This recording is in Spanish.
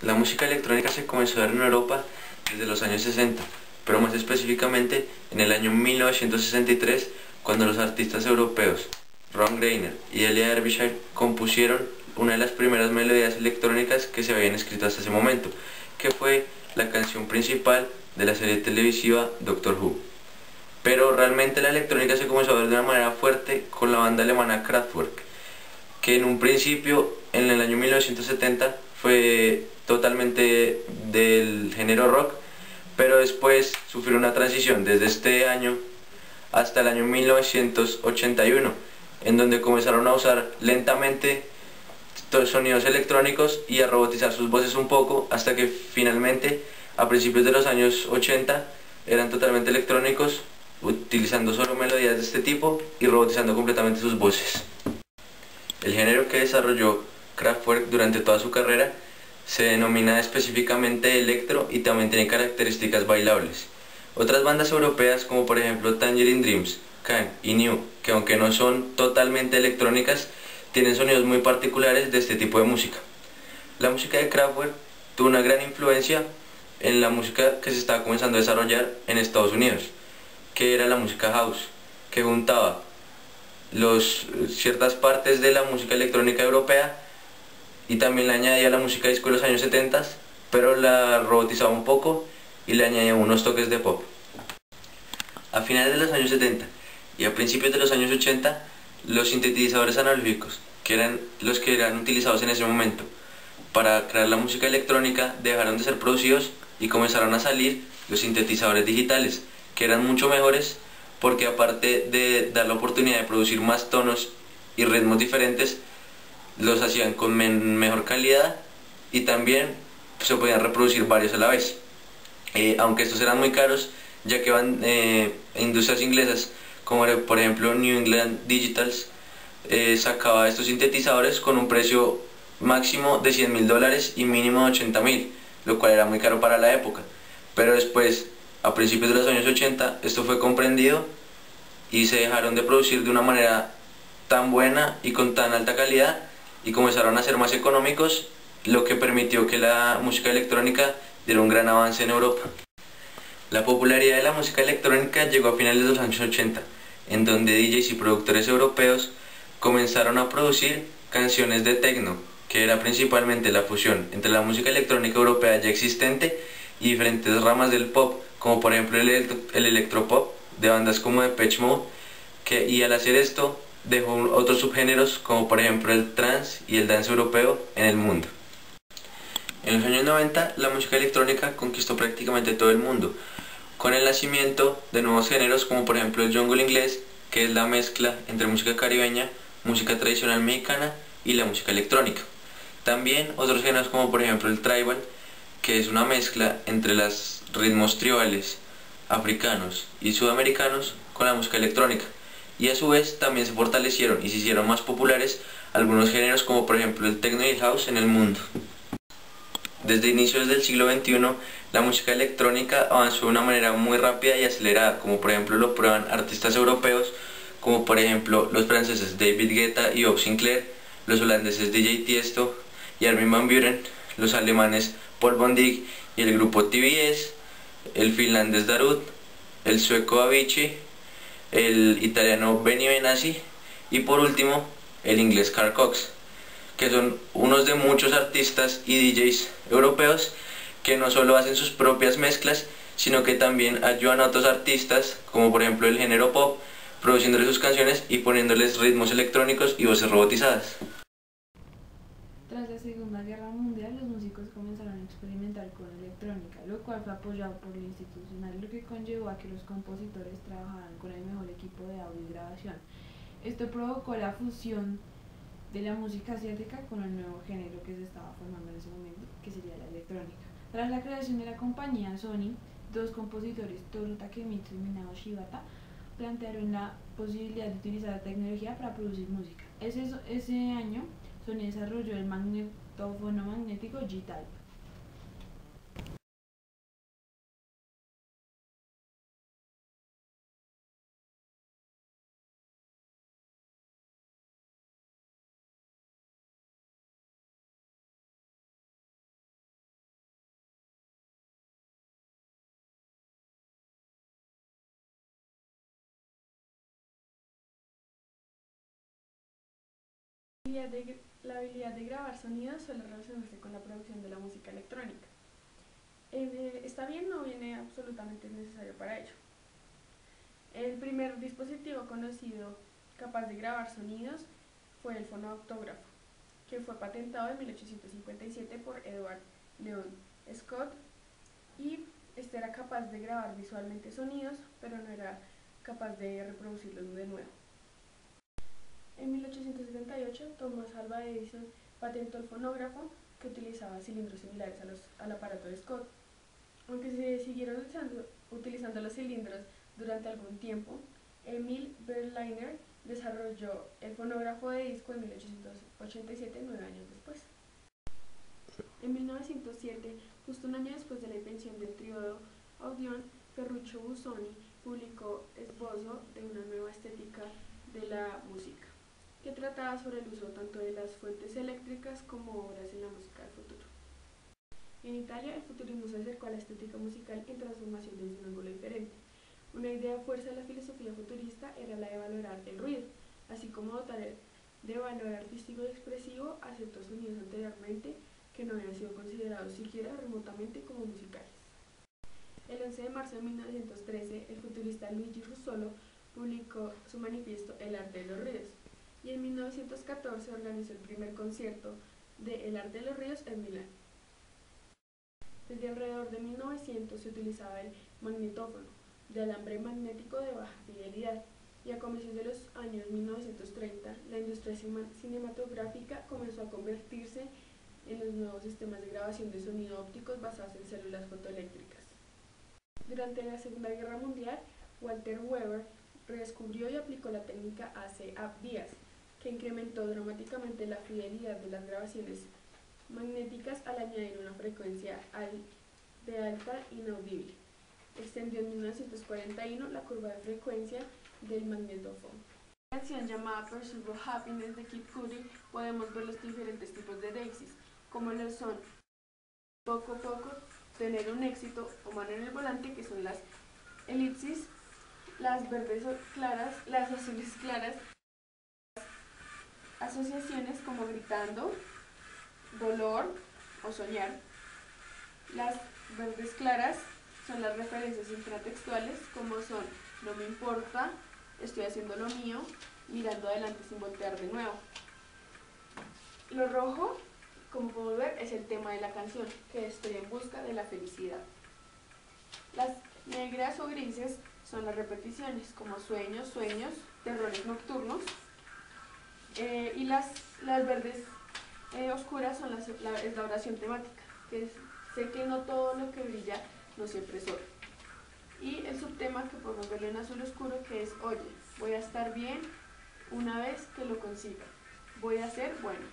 La música electrónica se comenzó a dar en Europa desde los años 60, pero más específicamente en el año 1963, cuando los artistas europeos Ron Greiner y Elia Derbyshire compusieron una de las primeras melodías electrónicas que se habían escrito hasta ese momento, que fue la canción principal de la serie televisiva Doctor Who. Pero realmente la electrónica se comenzó a ver de una manera fuerte con la banda alemana Kraftwerk, que en un principio, en el año 1970, fue totalmente del género rock, pero después sufrió una transición desde este año hasta el año 1981, en donde comenzaron a usar lentamente sonidos electrónicos y a robotizar sus voces un poco, hasta que finalmente, a principios de los años 80, eran totalmente electrónicos, utilizando solo melodías de este tipo y robotizando completamente sus voces. El género que desarrolló Kraftwerk durante toda su carrera se denomina específicamente electro y también tiene características bailables. Otras bandas europeas como por ejemplo Tangerine Dreams, Can y New, que aunque no son totalmente electrónicas, tienen sonidos muy particulares de este tipo de música. La música de Kraftwerk tuvo una gran influencia en la música que se estaba comenzando a desarrollar en Estados Unidos, que era la música house, que juntaba ciertas partes de la música electrónica europea y también le añadía la música disco de los años 70, pero la robotizaba un poco y le añadía unos toques de pop. A finales de los años 70 y a principios de los años 80, los sintetizadores analógicos, que eran los que eran utilizados en ese momento para crear la música electrónica, dejaron de ser producidos y comenzaron a salir los sintetizadores digitales, que eran mucho mejores porque aparte de dar la oportunidad de producir más tonos y ritmos diferentes, los hacían con mejor calidad y también se podían reproducir varios a la vez. Aunque estos eran muy caros, ya que van industrias inglesas como por ejemplo New England Digitals sacaba estos sintetizadores con un precio máximo de $100.000 y mínimo de 80.000, lo cual era muy caro para la época. Pero después, a principios de los años 80, esto fue comprendido y se dejaron de producir de una manera tan buena y con tan alta calidad y comenzaron a ser más económicos, lo que permitió que la música electrónica diera un gran avance en Europa. La popularidad de la música electrónica llegó a finales de los años 80, en donde DJs y productores europeos comenzaron a producir canciones de techno, que era principalmente la fusión entre la música electrónica europea ya existente y diferentes ramas del pop, como por ejemplo el electropop de bandas como Depeche Mode, y al hacer esto dejó otros subgéneros como por ejemplo el trance y el dance europeo en el mundo. En los años 90 la música electrónica conquistó prácticamente todo el mundo, con el nacimiento de nuevos géneros como por ejemplo el jungle inglés, que es la mezcla entre música caribeña, música tradicional mexicana y la música electrónica. También otros géneros como por ejemplo el tribal, que es una mezcla entre los ritmos tribales africanos y sudamericanos con la música electrónica. Y a su vez también se fortalecieron y se hicieron más populares algunos géneros como por ejemplo el techno y el house en el mundo. Desde inicios del siglo XXI, la música electrónica avanzó de una manera muy rápida y acelerada, como por ejemplo lo prueban artistas europeos, como por ejemplo los franceses David Guetta y Bob Sinclair, los holandeses DJ Tiesto y Armin van Buuren, los alemanes Paul von Dyk y el grupo TBS, el finlandés Darude, el sueco Avicii, el italiano Benny Benassi y por último el inglés Carl Cox, que son unos de muchos artistas y DJs europeos que no solo hacen sus propias mezclas, sino que también ayudan a otros artistas, como por ejemplo el género pop, produciéndoles sus canciones y poniéndoles ritmos electrónicos y voces robotizadas. Tras la Segunda Guerra Mundial, los músicos comenzaron a experimentar con electrónica, lo cual fue apoyado por lo institucional, lo que conllevó a que los compositores trabajaran con el mejor equipo de audio y grabación. Esto provocó la fusión de la música asiática con el nuevo género que se estaba formando en ese momento, que sería la electrónica. Tras la creación de la compañía Sony, dos compositores, Toru Takemitsu y Minao Shibata, plantearon la posibilidad de utilizar la tecnología para producir música. Ese año, Sony desarrolló el magnetófono magnético G-Type. La habilidad de grabar sonidos suele relacionarse con la producción de la música electrónica. Está bien, no viene absolutamente necesario para ello. El primer dispositivo conocido capaz de grabar sonidos fue el fonautógrafo, que fue patentado en 1857 por Edward Leon Scott, y este era capaz de grabar visualmente sonidos, pero no era capaz de reproducirlos de nuevo. En 1878, Thomas Alva Edison patentó el fonógrafo, que utilizaba cilindros similares al aparato de Scott. Aunque se siguieron utilizando los cilindros durante algún tiempo, Emil Berliner desarrolló el fonógrafo de disco en 1887, 9 años después. En 1907, justo un año después de la invención del triodo Audion, Ferruccio Busoni publicó Esbozo de una nueva estética de la música, que trataba sobre el uso tanto de las fuentes eléctricas como obras en la música del futuro. En Italia, el futurismo se acercó a la estética musical en transformación desde un ángulo diferente. Una idea fuerza de la filosofía futurista era la de valorar el ruido, así como dotar de valor artístico y expresivo a ciertos sonidos anteriormente que no habían sido considerados siquiera remotamente como musicales. El 11 de marzo de 1913, el futurista Luigi Russolo publicó su manifiesto El arte de los ruidos, y en 1914 organizó el primer concierto de El arte de los ruidos en Milán. Desde alrededor de 1900 se utilizaba el magnetófono, de alambre magnético de baja fidelidad, y a comienzos de los años 1930 la industria cinematográfica comenzó a convertirse en los nuevos sistemas de grabación de sonido ópticos basados en células fotoeléctricas. Durante la Segunda Guerra Mundial, Walter Weber redescubrió y aplicó la técnica AC/Díaz, que incrementó dramáticamente la fidelidad de las grabaciones magnéticas al añadir una frecuencia de alta inaudible. Extendió en 1941 la curva de frecuencia del magnetófono. En la canción llamada Pursuit of Happiness de Kid Cudi podemos ver los diferentes tipos de daisies, como lo son poco a poco, tener un éxito o mano en el volante, que son las elipsis, las verdes claras, las azules claras, asociaciones como gritando, dolor o soñar. Las verdes claras son las referencias intratextuales, como son no me importa, estoy haciendo lo mío, mirando adelante sin voltear de nuevo. Lo rojo, como podemos ver, es el tema de la canción, que estoy en busca de la felicidad. Las negras o grises son las repeticiones, como sueños, terrores nocturnos. Y las verdes oscuras son es la oración temática, que sé que no todo lo que brilla no siempre es oro. Y el subtema, que podemos verlo en azul oscuro, que es oye, voy a estar bien una vez que lo consiga, voy a ser bueno.